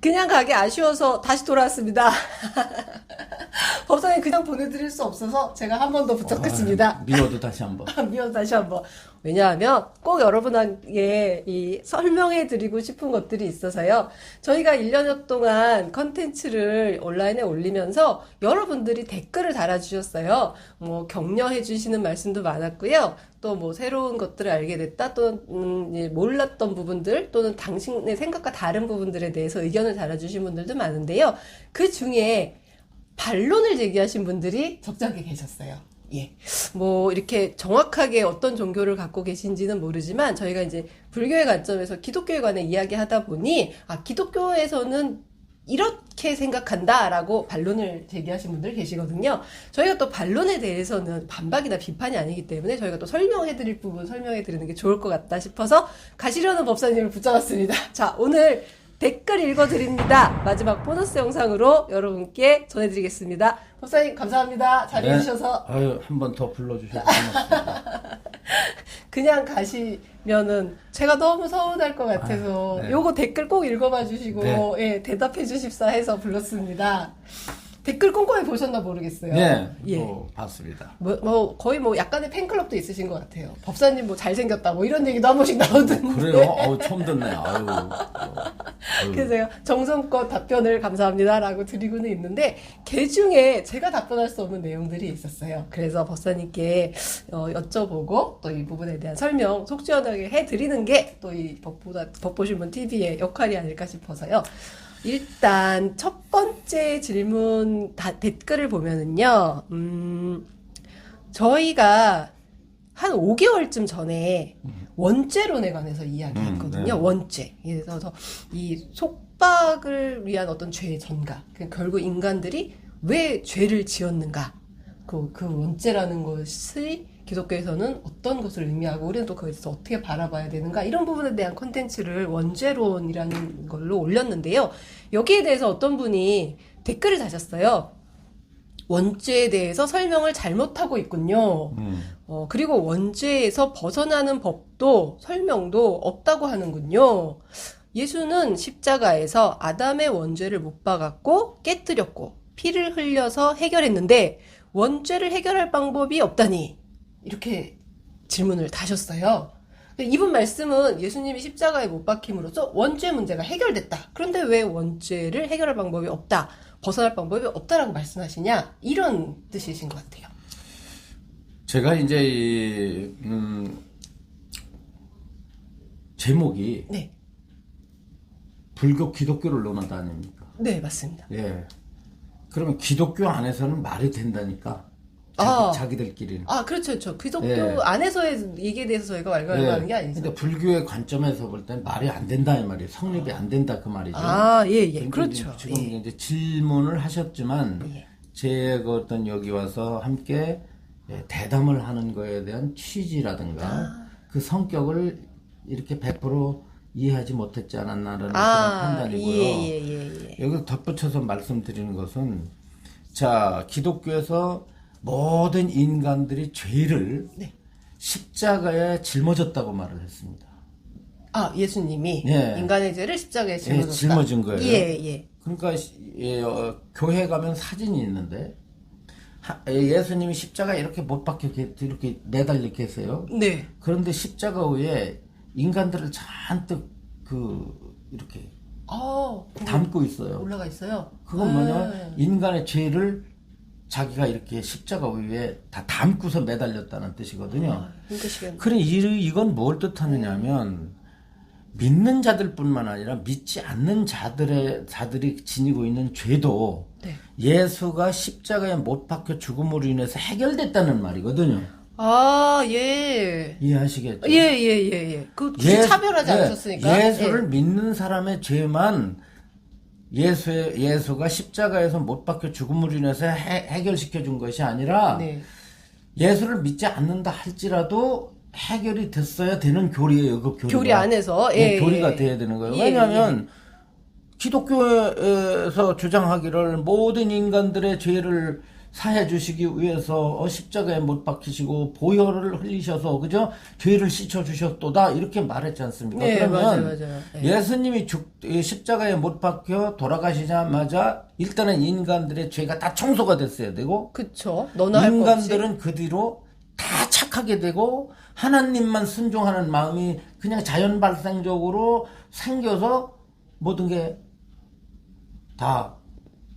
그냥 가기 아쉬워서 다시 돌아왔습니다. 법사님 그냥 보내드릴 수 없어서 제가 한 번 더 부탁했습니다. 미워도 다시 한번. 미워 다시 한번. 왜냐하면 꼭 여러분에게 이 설명해 드리고 싶은 것들이 있어서요. 저희가 1년여 동안 컨텐츠를 온라인에 올리면서 여러분들이 댓글을 달아주셨어요. 뭐 격려해 주시는 말씀도 많았고요. 또 뭐 새로운 것들을 알게 됐다, 또 몰랐던 부분들, 또는 당신의 생각과 다른 부분들에 대해서 의견을 달아주신 분들도 많은데요. 그 중에 반론을 제기하신 분들이 적잖게 계셨어요. 예. 뭐, 이렇게 정확하게 어떤 종교를 갖고 계신지는 모르지만, 저희가 이제 불교의 관점에서 기독교에 관해 이야기하다 보니, 기독교에서는 이렇게 생각한다라고 반론을 제기하신 분들 계시거든요. 저희가 또 반론에 대해서는 반박이나 비판이 아니기 때문에 저희가 또 설명해드릴 부분 설명해드리는 게 좋을 것 같다 싶어서 가시려는 법사님을 붙잡았습니다. 자, 오늘 댓글 읽어드립니다. 마지막 보너스 영상으로 여러분께 전해드리겠습니다. 법사님 감사합니다. 자리해주셔서. 네. 한 번 더 불러주셔서 고맙습니다. 그냥 가시면은 제가 너무 서운할 것 같아서 네. 요거 댓글 꼭 읽어봐 주시고 네. 예, 대답해 주십사 해서 불렀습니다. 댓글 꼼꼼히 보셨나 모르겠어요. 네, 예. 봤습니다. 거의 뭐 약간의 팬클럽도 있으신 것 같아요. 법사님 뭐 잘생겼다 뭐 이런 얘기도 한 번씩 나오던데. 그래요? 처음 듣네. 아유. 그래서 제가 정성껏 답변을 감사합니다라고 드리고는 있는데 그 중에 제가 답변할 수 없는 내용들이 있었어요. 그래서 법사님께 여쭤보고 또 이 부분에 대한 설명 속 시원하게 해드리는 게 또 이 법보신문 TV의 역할이 아닐까 싶어서요. 일단 첫 번째 질문 댓글을 보면은요, 저희가 한 5개월쯤 전에 원죄론에 관해서 이야기했거든요. 네. 원죄. 그래서 이 속박을 위한 어떤 죄의 전가. 결국 인간들이 왜 죄를 지었는가. 그 원죄라는 것이 기독교에서는 어떤 것을 의미하고 우리는 또 거기서 어떻게 바라봐야 되는가 이런 부분에 대한 콘텐츠를 원죄론이라는 걸로 올렸는데요. 여기에 대해서 어떤 분이 댓글을 다셨어요. 원죄에 대해서 설명을 잘못하고 있군요. 그리고 원죄에서 벗어나는 법도 설명도 없다고 하는군요. 예수는 십자가에서 아담의 원죄를 못 박았고 깨뜨렸고 피를 흘려서 해결했는데 원죄를 해결할 방법이 없다니 이렇게 질문을 다셨어요. 이분 말씀은 예수님이 십자가에 못 박힘으로써 원죄 문제가 해결됐다. 그런데 왜 원죄를 해결할 방법이 없다, 벗어날 방법이 없다라고 말씀하시냐, 이런 뜻이신 것 같아요. 제가 이제 제목이 네. 불교 기독교를 논하다 아닙니까? 네, 맞습니다. 예. 그러면 기독교 안에서는 말이 된다니까. 자기들끼리는. 그렇죠, 그렇죠. 기독교 예. 안에서의 얘기에 대해서 저희가 말하는 게 아니죠. 근데 불교의 관점에서 볼 땐 말이 안 된다 이 말이에요. 성립이 안 된다 그 말이죠. 예. 그렇죠. 지금 예. 이제 질문을 하셨지만 예. 제가 어떤 여기 와서 함께 대담을 하는 거에 대한 취지라든가 그 성격을 이렇게 100% 이해하지 못했지 않았나라는 그런 판단이고요. 예. 여기서 덧붙여서 말씀드리는 것은, 자, 기독교에서 모든 인간들이 죄를 십자가에 жил머졌다고 말을 했습니다. 예수님이 예. 인간의 죄를 십자가에 짊어졌다. 짊어진 거예요. 예. 그러니까 교회 가면 사진이 있는데 예수님이 십자가에 이렇게 못 박혀 이렇게 매달려 계세요. 네. 그런데 십자가 위에 인간들을 잔뜩 이렇게 담고 있어요. 올라가 있어요. 그건 뭐냐면 인간의 죄를 자기가 이렇게 십자가 위에 다 담고서 매달렸다는 뜻이거든요. 그래 이건 뭘 뜻하느냐면 믿는 자들뿐만 아니라 믿지 않는 자들이 지니고 있는 죄도 예수가 십자가에 못 박혀 죽음으로 인해서 해결됐다는 말이거든요. 예. 이해하시겠죠? 예. 굳이 차별하지 않으셨으니까. 예수를 믿는 사람의 죄만 예수가 십자가에서 못 박혀 죽음으로 인해서 해결시켜 준 것이 아니라 예수를 믿지 않는다 할지라도 해결이 됐어야 되는 교리예요. 그 교리 안에서 교리가 돼야 되는 거예요. 왜냐하면 기독교에서 주장하기를 모든 인간들의 죄를 사해 주시기 위해서 십자가에 못 박히시고 보혈을 흘리셔서 그죠? 죄를 씻어 주셨도다 이렇게 말했지 않습니까? 네, 그러면 맞아요. 네. 예수님이 십자가에 못 박혀 돌아가시자마자 일단은 인간들의 죄가 다 청소가 됐어야 되고 그쵸. 너나 할 거 없이. 인간들은 그 뒤로 다 착하게 되고 하나님만 순종하는 마음이 그냥 자연 발생적으로 생겨서 모든 게 다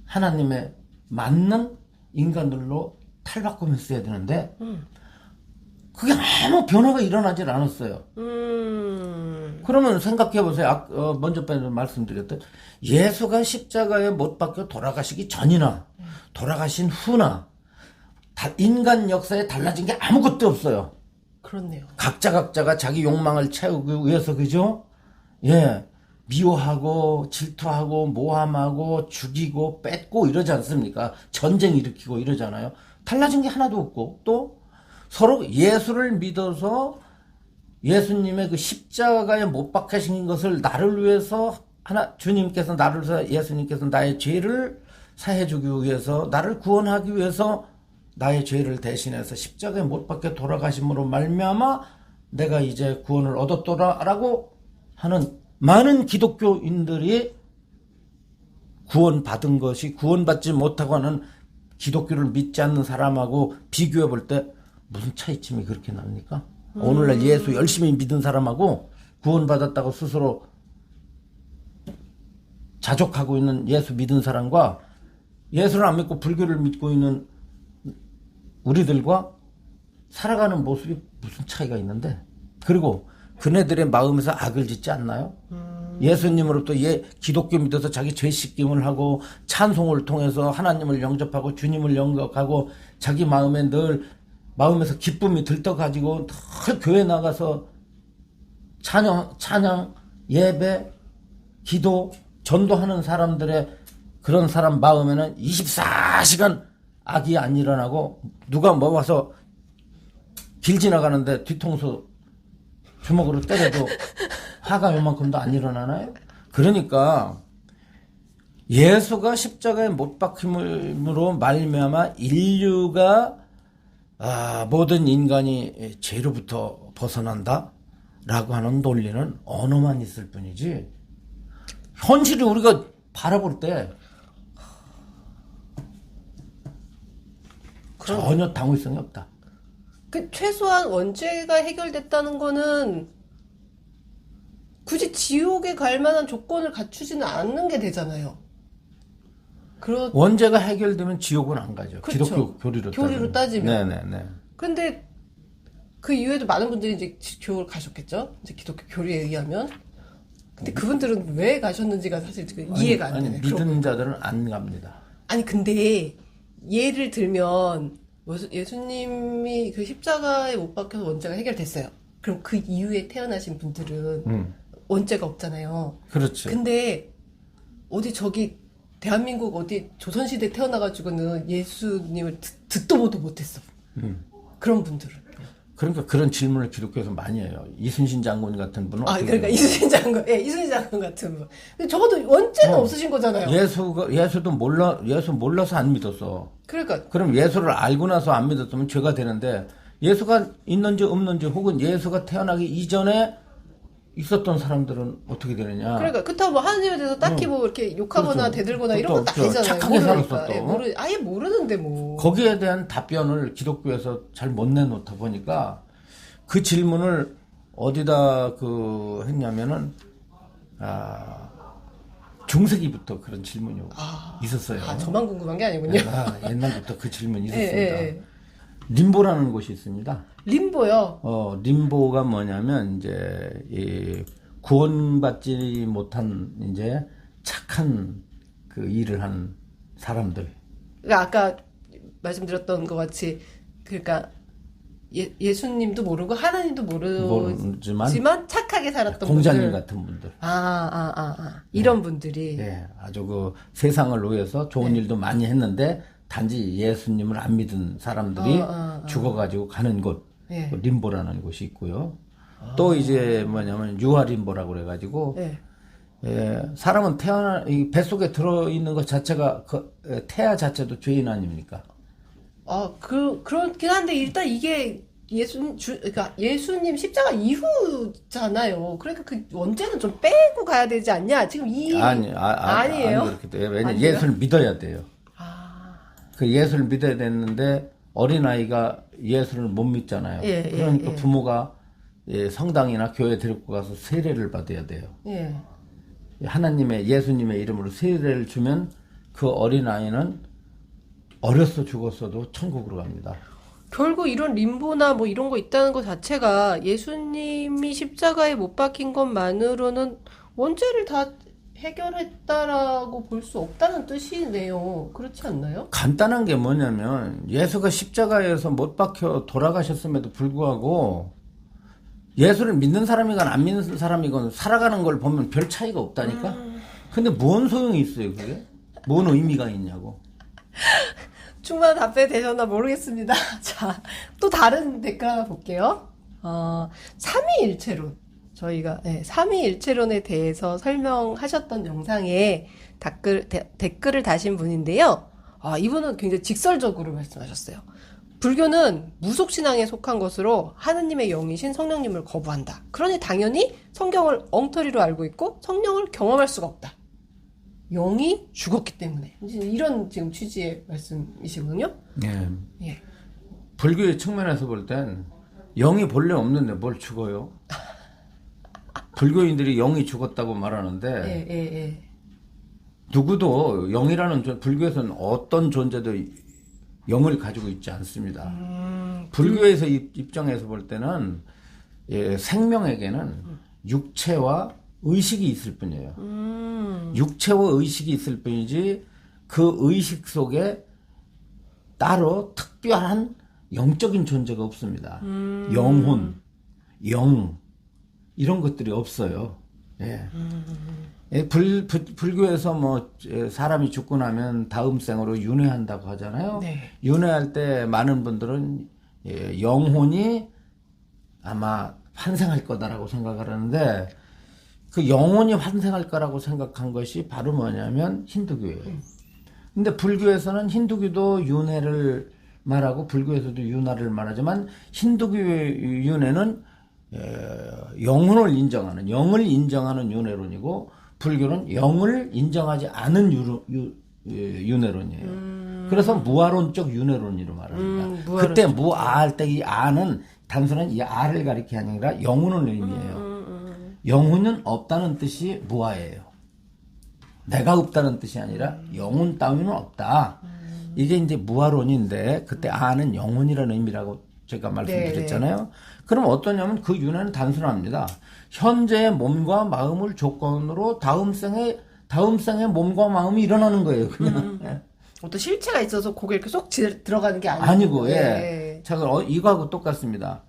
하나님의 맞는 인간들로 탈바꿈 했어야 되는데 그게 아무 변화가 일어나질 않았어요. 그러면 생각해 보세요. 먼저 말씀드렸던 예수가 십자가에 못 박혀 돌아가시기 전이나 돌아가신 후나 인간 역사에 달라진 게 아무것도 없어요. 그렇네요. 각자가 자기 욕망을 채우기 위해서 그죠? 예. 미워하고 질투하고 모함하고 죽이고 뺏고 이러지 않습니까? 전쟁 일으키고 이러잖아요. 달라진 게 하나도 없고 또 서로 예수를 믿어서 예수님의 그 십자가에 못 박히신 것을 나를 위해서 주님께서 나를 위해서 예수님께서 나의 죄를 사해 주기 위해서 나를 구원하기 위해서 나의 죄를 대신해서 십자가에 못 박혀 돌아가심으로 말미암아 내가 이제 구원을 얻었더라라고 하는 많은 기독교인들이 구원받은 것이 구원받지 못하고 하는 기독교를 믿지 않는 사람하고 비교해 볼 때 무슨 차이점이 그렇게 납니까? 오늘날 예수 열심히 믿은 사람하고 구원받았다고 스스로 자족하고 있는 예수 믿은 사람과 예수를 안 믿고 불교를 믿고 있는 우리들과 살아가는 모습이 무슨 차이가 있는데 그리고 그네들의 마음에서 악을 짓지 않나요? 예수님으로부터 기독교 믿어서 자기 죄 씻김을 하고 찬송을 통해서 하나님을 영접하고 주님을 영접하고 자기 마음에 늘 마음에서 기쁨이 들떠가지고 늘 교회 나가서 찬양, 예배, 기도, 전도하는 사람들의 그런 사람 마음에는 24시간 악이 안 일어나고 누가 뭐 와서 길 지나가는데 뒤통수 주먹으로 때려도 화가 요만큼도 안 일어나나요? 그러니까 예수가 십자가에 못 박힘으로 말미암아 인류가 모든 인간이 죄로부터 벗어난다 라고 하는 논리는 언어만 있을 뿐이지 현실이 우리가 바라볼 때 전혀 당위성이 없다. 최소한 원죄가 해결됐다는 거는 굳이 지옥에 갈 만한 조건을 갖추지는 않는 게 되잖아요. 원죄가 해결되면 지옥은 안 가죠. 그쵸. 기독교 교리로 따지면. 네네네. 근데 그 이후에도 많은 분들이 이제 지옥을 가셨겠죠? 이제 기독교 교리에 의하면. 근데 그분들은 왜 가셨는지가 사실 지금 이해가 안 되네. 믿는 자들은 안 갑니다. 아니, 근데 예를 들면 예수님이 그 십자가에 못 박혀서 원죄가 해결됐어요. 그럼 그 이후에 태어나신 분들은 원죄가 없잖아요. 그렇죠. 근데 어디 저기 대한민국 어디 조선시대 태어나가지고는 예수님을 듣도 보도 못했어. 그런 분들은. 그러니까 그런 질문을 기독교에서 많이 해요. 이순신 장군 같은 분은 그러니까 이순신 장군 같은 분. 근데 적어도 원죄는 없으신 거잖아요. 예수 몰라서 안 믿었어. 그러니까. 그럼 예수를 알고 나서 안 믿었으면 죄가 되는데 예수가 있는지 없는지 혹은 예수가 태어나기 이전에 있었던 사람들은 어떻게 되느냐. 그러니까 그렇다고 뭐 하나님에 대해서 딱히 뭐 이렇게 욕하거나 그렇죠. 대들거나 이런 것도 아니잖아요. 착하게 살았어 또. 아예 모르는데 뭐. 거기에 대한 답변을 기독교에서 잘 못 내놓다 보니까 그 질문을 어디다 했냐면은 중세기부터 그런 질문이 있었어요. 저만 궁금한 게 아니군요. 옛날부터 그 질문이 있었습니다. 예. 림보라는 곳이 있습니다. 림보요? 림보가 뭐냐면, 이제, 구원받지 못한, 이제, 착한 그 일을 한 사람들. 그러니까 아까 말씀드렸던 것 같이, 그러니까, 예수님도 모르고, 하나님도 모르지만, 착하게 살았던 공자님 분들. 같은 분들. 이런 분들이. 네, 아주 세상을 위해서 좋은 일도 많이 했는데, 단지 예수님을 안 믿은 사람들이 죽어가지고 가는 곳, 림보라는 곳이 있고요. 또 이제 뭐냐면 유아림보라고 그래가지고, 사람은 이 뱃속에 들어있는 것 자체가, 태아 자체도 죄인 아닙니까? 그렇긴 한데 일단 이게 그러니까 예수님 십자가 이후잖아요. 그러니까 그 원죄는 좀 빼고 가야 되지 않냐? 지금 아니에요. 아니 그렇게 돼요. 왜냐 아니에요? 예수를 믿어야 돼요. 아, 그 예수를 믿어야 되는데 어린아이가 예수를 못 믿잖아요. 예, 그러니까 예. 부모가 성당이나 교회 데리고 가서 세례를 받아야 돼요. 예. 예수님의 이름으로 세례를 주면 그 어린아이는 어려서 죽었어도 천국으로 갑니다. 결국 이런 림보나 뭐 이런 거 있다는 것 자체가 예수님이 십자가에 못 박힌 것만으로는 원죄를 다 해결했다라고 볼 수 없다는 뜻이네요. 그렇지 않나요? 간단한 게 뭐냐면 예수가 십자가에서 못 박혀 돌아가셨음에도 불구하고 예수를 믿는 사람이건 안 믿는 사람이건 살아가는 걸 보면 별 차이가 없다니까. 근데 뭔 소용이 있어요, 그게? 뭔 의미가 있냐고. 충분한 답변이 되셨나 모르겠습니다. 자, 또 다른 댓글 하나 볼게요. 삼위일체론. 저희가 삼위일체론에 대해서 설명하셨던 영상에 댓글을 다신 분인데요. 이분은 굉장히 직설적으로 말씀하셨어요. 불교는 무속신앙에 속한 것으로 하느님의 영이신 성령님을 거부한다. 그러니 당연히 성경을 엉터리로 알고 있고 성령을 경험할 수가 없다. 영이 죽었기 때문에. 이런 지금 취지의 말씀이시거든요. 예. 예. 불교의 측면에서 볼 땐 영이 본래 없는데 뭘 죽어요? 불교인들이 영이 죽었다고 말하는데 예. 누구도 영이라는 불교에서는 어떤 존재도 영을 가지고 있지 않습니다. 불교에서 입장에서 볼 때는 생명에게는 육체와 의식이 있을 뿐이에요. 육체와 의식이 있을 뿐이지 그 의식 속에 따로 특별한 영적인 존재가 없습니다. 영혼, 영 이런 것들이 없어요. 예. 불교에서 뭐 사람이 죽고 나면 다음 생으로 윤회한다고 하잖아요. 네. 윤회할 때 많은 분들은 영혼이 아마 환생할 거다라고 생각을 하는데 그 영혼이 환생할 거라고 생각한 것이 바로 뭐냐면 힌두교예요. 근데 불교에서는 힌두교도 윤회를 말하고 불교에서도 윤회를 말하지만 힌두교의 윤회는 영혼을 인정하는 영을 인정하는 윤회론이고 불교는 영을 인정하지 않은 윤회론이에요. 그래서 무아론적 윤회론이로 말합니다. 그때 무아할 때 이 아는 단순한 이 아를 가리키는 게 아니라 영혼을 의미해요. 영혼은 없다는 뜻이 무아예요. 내가 없다는 뜻이 아니라 영혼 따위는 없다. 이게 이제 무아론인데 그때 아는 영혼이라는 의미라고 제가 말씀드렸잖아요. 네. 그럼 어떠냐면 그 윤회는 단순합니다. 현재의 몸과 마음을 조건으로 다음 생에 몸과 마음이 일어나는 거예요. 그냥. 어떤 실체가 있어서 거기에 이렇게 쏙 들어가는 게 아니고, 예. 자, 이거하고 똑같습니다.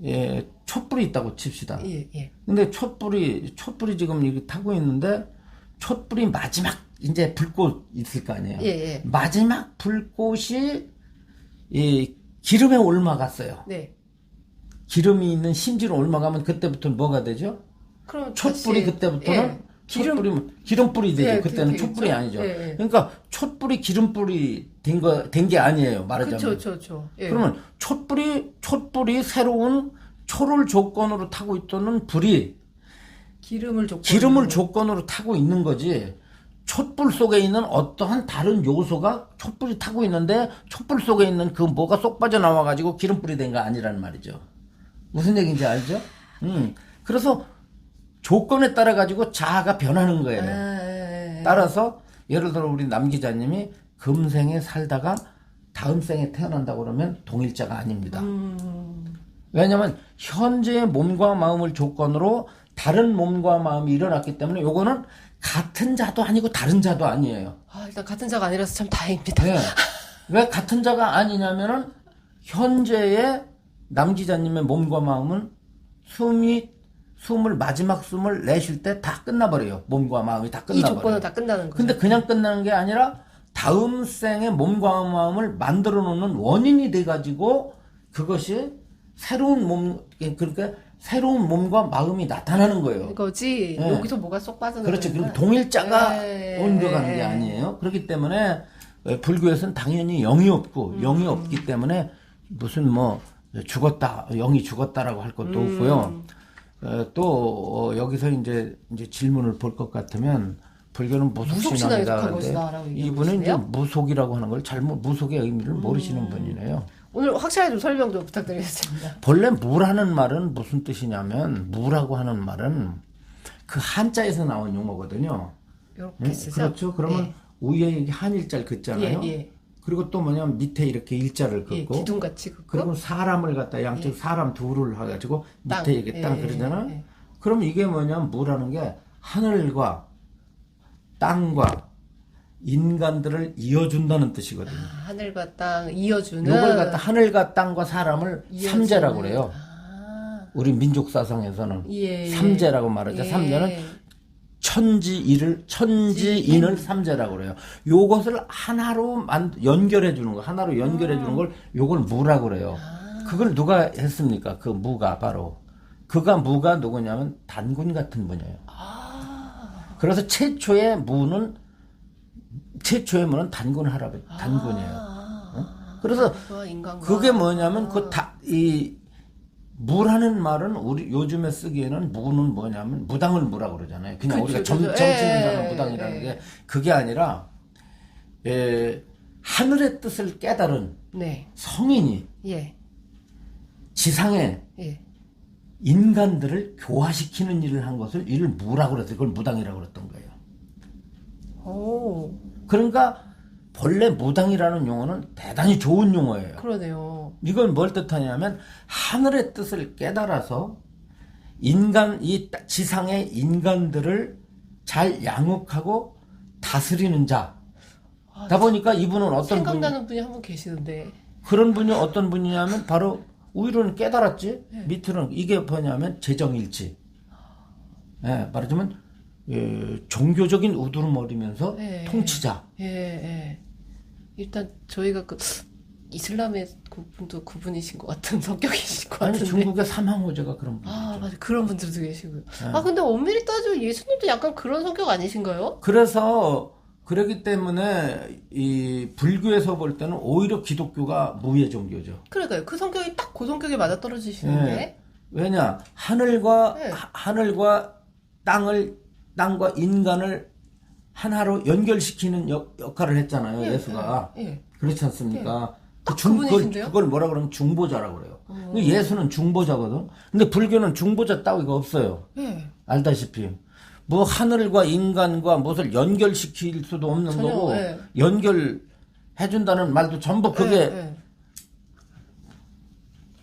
예, 촛불이 있다고 칩시다. 예. 근데 촛불이 지금 이렇게 타고 있는데 촛불이 마지막 이제 불꽃 있을 거 아니에요. 예. 마지막 불꽃이 이 기름에 올라갔어요. 네. 기름이 있는 심지로 올라가면 그때부터는 뭐가 되죠? 그럼 촛불이 그때부터는 기름불이 되죠. 그때는 촛불이 아니죠. 그러니까 촛불이 기름불이 된 게 아니에요. 말하자면. 그렇죠. 예. 그러면 촛불이 새로운 초를 조건으로 타고 있던 불이 기름을 조건으로 타고 있는 거지. 촛불 속에 있는 어떠한 다른 요소가 촛불이 타고 있는데 촛불 속에 있는 그 뭐가 쏙 빠져나와가지고 기름불이 된 거 아니라는 말이죠. 무슨 얘기인지 알죠? 그래서 조건에 따라 가지고 자아가 변하는 거예요. 따라서 예를 들어 우리 남 기자님이 금생에 살다가 다음 생에 태어난다고 그러면 동일자가 아닙니다. 왜냐하면 현재의 몸과 마음을 조건으로 다른 몸과 마음이 일어났기 때문에 요거는 같은 자도 아니고 다른 자도 아니에요. 일단 같은 자가 아니라서 참 다행입니다. 네. 왜 같은 자가 아니냐면은 현재의 남 기자님의 몸과 마음은 마지막 숨을 내쉴 때 다 끝나버려요. 몸과 마음이 다 끝나버려요. 이 조건은 다 끝나는 거죠. 근데 그냥 끝나는 게 아니라 다음 생에 몸과 마음을 만들어 놓는 원인이 돼가지고 그것이 새로운 그러니까 새로운 몸과 마음이 나타나는 거예요. 거지. 네. 여기서 뭐가 쏙 빠져나가는 그렇죠. 그럼 동일자가 옮겨가는 게 아니에요. 그렇기 때문에 불교에서는 당연히 영이 없고 영이 없기 때문에 무슨 뭐 죽었다, 영이 죽었다라고 할 것도 없고요. 또 여기서 이제 질문을 볼 것 같으면 불교는 무속신앙이다 하는데 이분은 이제 무속이라고 하는 걸 잘못 무속의 의미를 모르시는 분이네요. 오늘 확실하게 좀 설명 좀 부탁드리겠습니다. 본래 무라는 말은 무슨 뜻이냐면 무라고 하는 말은 그 한자에서 나온 용어거든요. 이렇게 쓰죠. 그렇죠. 그러면 예. 위에 이렇게 한일자를 긋잖아요. 예, 예. 그리고 또 뭐냐면 밑에 이렇게 일자를 예, 긋고 기둥같이 긋고 그리고 사람을 갖다 양쪽 사람 둘을 해가지고 땅. 밑에 이렇게 땅 예, 그러잖아요. 예. 그럼 이게 뭐냐면 무라는 게 하늘과 땅과 인간들을 이어준다는 뜻이거든요. 하늘과 땅 이어주는 이걸 갖다 하늘과 땅과 사람을 이어주는. 삼재라고 그래요. 아, 우리 민족 사상에서는 예. 삼재라고 말하죠. 예. 삼재는 천지인을 삼재라고 그래요. 요것을 하나로 연결해 주는 거, 하나로 연결해 주는 걸 요걸 무라고 그래요. 그걸 누가 했습니까? 그 무가 바로 무가 누구냐면 단군 같은 분이에요. 그래서 최초의 무는 단군 할아버지, 단군이에요. 응? 그래서 그게 뭐냐면 이 무라는 말은 우리 요즘에 쓰기에는 무는 뭐냐면 무당을 무라고 그러잖아요. 그냥 우리가 정치는 사람 무당이라는 게 그게 아니라 하늘의 뜻을 깨달은 네. 성인이 예. 지상에 예. 인간들을 교화시키는 일을 한 것을 이를 무라고 그래서 그걸 무당이라고 그랬던 거예요. 오. 그러니까 본래 무당이라는 용어는 대단히 좋은 용어예요. 그러네요. 이건 뭘 뜻하냐면 하늘의 뜻을 깨달아서 이 지상의 인간들을 잘 양육하고 다스리는 자다 보니까 이분은 어떤 생각나는 분이 한 분 계시는데 그런 분이 어떤 분이냐면 바로 위로는 깨달았지 밑으로는 이게 뭐냐면 재정일치. 말하자면 종교적인 우두머리면서 통치자. 예. 일단 저희가 이슬람의 그분도 그분이신 것 같은 성격이신 것 같은데. 아니 중국의 삼항호제가 그런 분이죠. 맞아. 그런 분들도 계시고요. 근데 엄밀히 따지면 예수님도 약간 그런 성격 아니신가요? 그래서 그렇기 때문에 이 불교에서 볼 때는 오히려 기독교가 무예 종교죠. 그러니까요. 그 성격이 딱 그 성격에 맞아떨어지시는데. 왜냐 하늘과 땅과 인간을 하나로 연결시키는 역할을 했잖아요. 예수가. 그렇지 않습니까? 그걸 뭐라 그러면 중보자라고 그래요. 예수는 중보자거든. 근데 불교는 중보자 따위가 없어요. 알다시피. 뭐 하늘과 인간과 무엇을 연결시킬 수도 없는 거고 연결해준다는 말도 전부 그게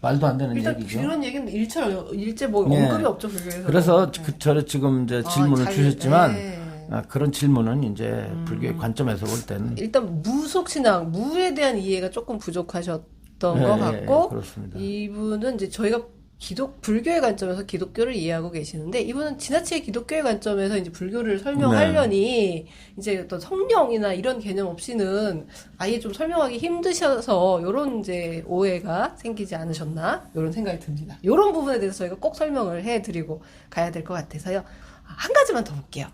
말도 안 되는 일단 얘기죠. 그런 얘기는 일체 뭐 언급이 없죠 불교에서. 그래서 저를 지금 이제 질문을 주셨지만 그런 질문은 이제 불교의 관점에서 볼 때는 일단 무속신앙 무에 대한 이해가 조금 부족하셨던 것 같고 그렇습니다. 이분은 이제 저희가 불교의 관점에서 기독교를 이해하고 계시는데 이분은 지나치게 기독교의 관점에서 이제 불교를 설명하려니 이제 어떤 성령이나 이런 개념 없이는 아예 좀 설명하기 힘드셔서 요런 이제 오해가 생기지 않으셨나 이런 생각이 듭니다. 요런 부분에 대해서 저희가 꼭 설명을 해드리고 가야 될 것 같아서요. 한 가지만 더 볼게요.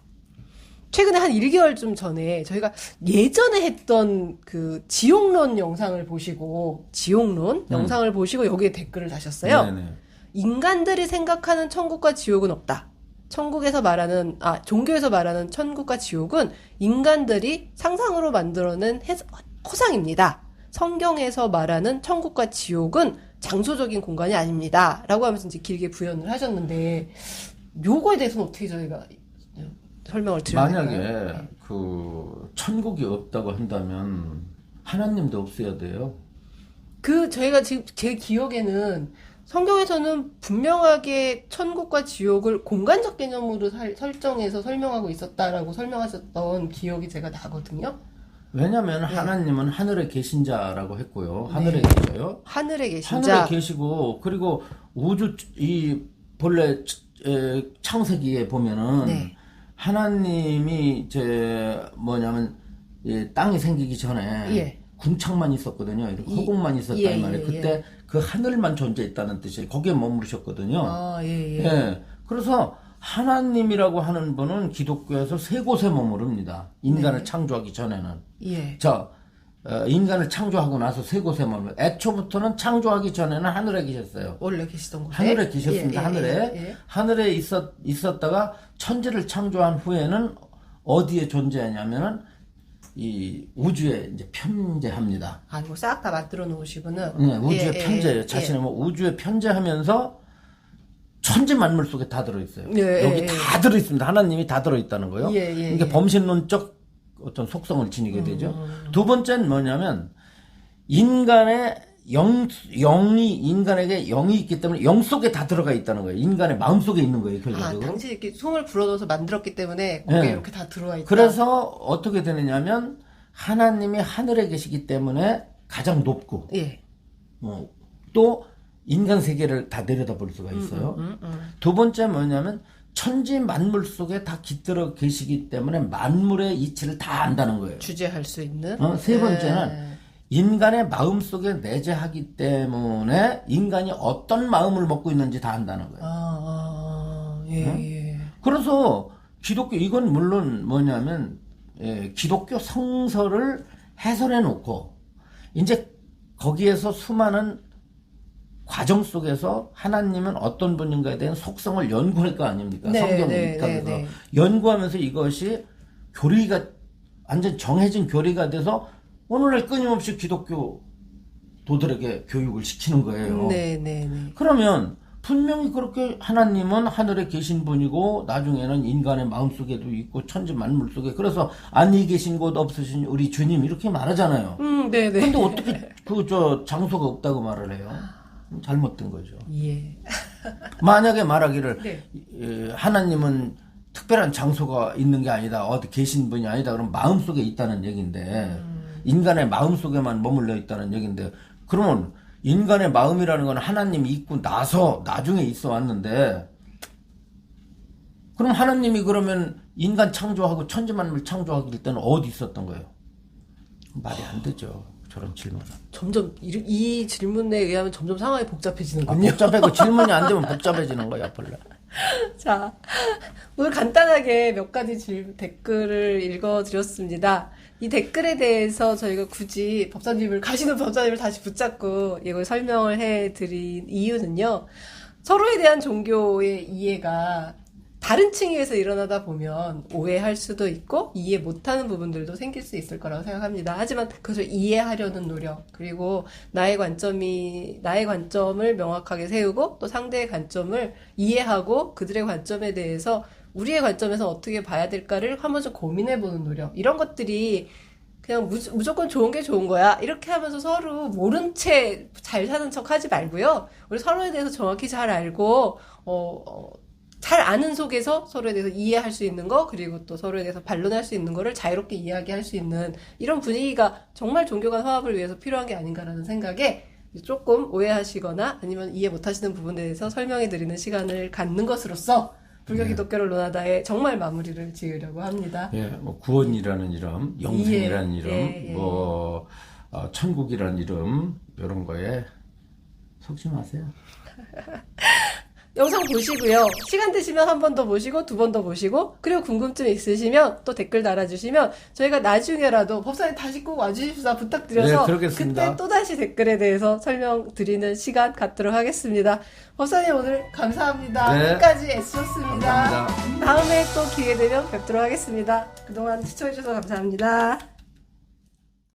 최근에 한 1개월쯤 전에 저희가 예전에 했던 그 지옥론 영상을 보시고 영상을 보시고 여기에 댓글을 다셨어요. 네네. 인간들이 생각하는 천국과 지옥은 없다. 종교에서 말하는 천국과 지옥은 인간들이 상상으로 만들어낸 허상입니다. 성경에서 말하는 천국과 지옥은 장소적인 공간이 아닙니다. 라고 하면서 이제 길게 부연을 하셨는데 요거에 대해서는 어떻게 저희가 설명을 드려야 될까요? 만약에 그 천국이 없다고 한다면 하나님도 없어야 돼요. 저희가 지금 제 기억에는 성경에서는 분명하게 천국과 지옥을 공간적 개념으로 설정해서 설명하고 있었다라고 설명하셨던 기억이 제가 나거든요. 왜냐하면 하나님은 하늘에 계신 자라고 했고요. 하늘에 계셔요. 하늘에 계신 자. 하늘에 계시고 그리고 우주 본래 창세기에 보면은 하나님이 땅이 생기기 전에 궁창만 있었거든요. 이렇게 허공만 있었다 이 말이에요. 그때 그 하늘만 존재했다는 뜻이에요. 거기에 머무르셨거든요. 그래서 하나님이라고 하는 분은 기독교에서 세 곳에 머무릅니다. 인간을 창조하기 전에는. 자, 인간을 창조하고 나서 세 곳에 머물러 애초부터는 창조하기 전에는 하늘에 계셨어요. 원래 계시던 곳에 하늘에 계셨습니다. 하늘에. 예. 하늘에 있었다가 천지를 창조한 후에는 어디에 존재하냐면은 이 우주에 이제 편재합니다. 이거 싹 다 만들어 놓으시구나. 네, 우주에 편재해요. 자신의 뭐 우주에 편재하면서 천지 만물 속에 다 들어있어요. 여기 다 들어있습니다. 하나님이 다 들어있다는 거예요. 이게 범신론적 어떤 속성을 지니게 되죠. 두 번째는 뭐냐면 인간의 인간에게 영이 있기 때문에 영 속에 다 들어가 있다는 거예요. 인간의 마음 속에 있는 거예요, 결과적으로. 당신이 이렇게 숨을 불어넣어서 만들었기 때문에 거기에 이렇게 다 들어와 있다. 그래서 어떻게 되느냐면 하나님이 하늘에 계시기 때문에 가장 높고 또 인간 세계를 다 내려다볼 수가 있어요. 두 번째 뭐냐면 천지 만물 속에 다 깃들어 계시기 때문에 만물의 이치를 다 안다는 거예요. 주재할 수 있는. 세 번째는 인간의 마음 속에 내재하기 때문에 인간이 어떤 마음을 먹고 있는지 다 안다는 거예요. 그래서 기독교 이건 물론 뭐냐면 기독교 성서를 해설해 놓고 이제 거기에서 수많은 과정 속에서 하나님은 어떤 분인가에 대한 속성을 연구할 거 아닙니까? 성경을 입학해서 연구하면서 이것이 교리가 완전 정해진 교리가 돼서 오늘날 끊임없이 기독교 도들에게 교육을 시키는 거예요. 그러면 분명히 그렇게 하나님은 하늘에 계신 분이고 나중에는 인간의 마음속에도 있고 천지 만물 속에 그래서 안이 계신 곳 없으신 우리 주님 이렇게 말하잖아요. 근데 어떻게 장소가 없다고 말을 해요? 잘못된 거죠. 만약에 말하기를 하나님은 특별한 장소가 있는 게 아니다. 어디 계신 분이 아니다. 그럼 마음속에 있다는 얘기인데 인간의 마음속에만 머물러 있다는 얘기인데 그러면 인간의 마음이라는 건 하나님이 있고 나서 나중에 있어 왔는데 그럼 하나님이 그러면 인간 창조하고 천지만물 창조하기 때는 어디 있었던 거예요? 말이 안 되죠. 저런 질문은. 점점 이 질문에 의하면 점점 상황이 복잡해지는군요. 복잡하고 질문이 안 되면 복잡해지는 거야, 벌레. 자, 오늘 간단하게 몇 가지 댓글을 읽어드렸습니다. 이 댓글에 대해서 저희가 굳이 가시는 법사님을 다시 붙잡고 이걸 설명을 해드린 이유는요. 서로에 대한 종교의 이해가 다른 층위에서 일어나다 보면 오해할 수도 있고 이해 못하는 부분들도 생길 수 있을 거라고 생각합니다. 하지만 그것을 이해하려는 노력 그리고 나의 관점을 명확하게 세우고 또 상대의 관점을 이해하고 그들의 관점에 대해서 우리의 관점에서 어떻게 봐야 될까를 한 번쯤 고민해보는 노력 이런 것들이 그냥 무조건 좋은 게 좋은 거야 이렇게 하면서 서로 모른 채 잘 사는 척 하지 말고요. 우리 서로에 대해서 정확히 잘 알고 잘 아는 속에서 서로에 대해서 이해할 수 있는 거 그리고 또 서로에 대해서 반론할 수 있는 거를 자유롭게 이야기할 수 있는 이런 분위기가 정말 종교 간 화합을 위해서 필요한 게 아닌가라는 생각에 조금 오해하시거나 아니면 이해 못하시는 부분에 대해서 설명해 드리는 시간을 갖는 것으로서 불교 기독교를 논하다에 정말 마무리를 지으려고 합니다. 뭐 구원이라는 이름, 영생이라는 이름, 천국이라는 이름 이런 거에 속지 마세요. 영상 보시고요. 시간 되시면 한 번 더 보시고 두 번 더 보시고 그리고 궁금증 있으시면 또 댓글 달아주시면 저희가 나중에라도 법사님 다시 꼭 와주십사 부탁드려서 그때 또다시 댓글에 대해서 설명드리는 시간 갖도록 하겠습니다. 법사님 오늘 감사합니다. 끝까지 애쓰셨습니다. 감사합니다. 다음에 또 기회 되면 뵙도록 하겠습니다. 그동안 시청해주셔서 감사합니다.